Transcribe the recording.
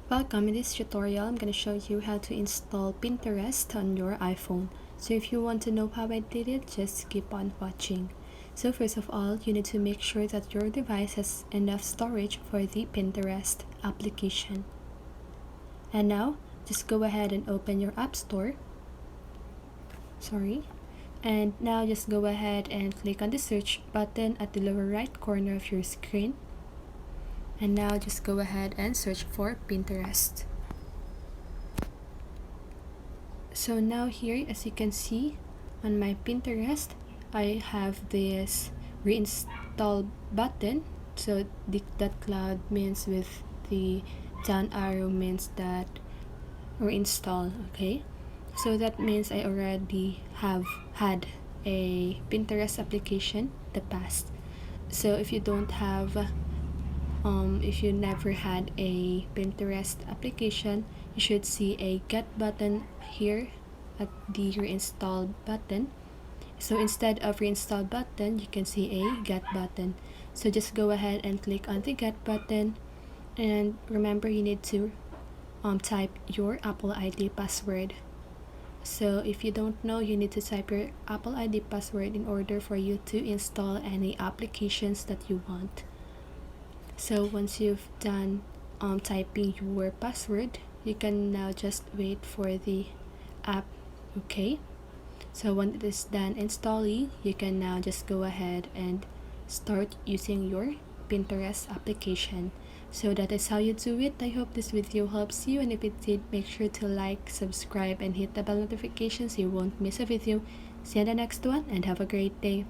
Welcome. In this tutorial, I'm going to show you how to install Pinterest on your iPhone. So if you want to know how I did it, just keep on watching. So first of all, you need to make sure that your device has enough storage for the Pinterest application. And now, just go ahead and open your App Store. And now just go ahead and click on the search button at the lower right corner of your screen. And now just go ahead and search for Pinterest. So now here, as you can see on my Pinterest, I have this reinstall button. So that cloud means with the down arrow means that reinstall. Okay, so that means I already have had a Pinterest application in the past. So if you don't have if you never had a Pinterest application, you should see a get button here at the reinstall button. So instead of reinstall button, you can see a get button. So just go ahead and click on the get button, and remember you need to type your Apple ID password. So if you don't know, you need to type your Apple ID password in order for you to install any applications that you want. So once you've done typing your password, you can now just wait for the app. Okay, so when it is done installing, you can now just go ahead and start using your Pinterest application. So that is how you do it. I hope this video helps you, and if it did, make sure to like, subscribe, and hit the bell notification so you won't miss a video. See you in the next one, and have a great day.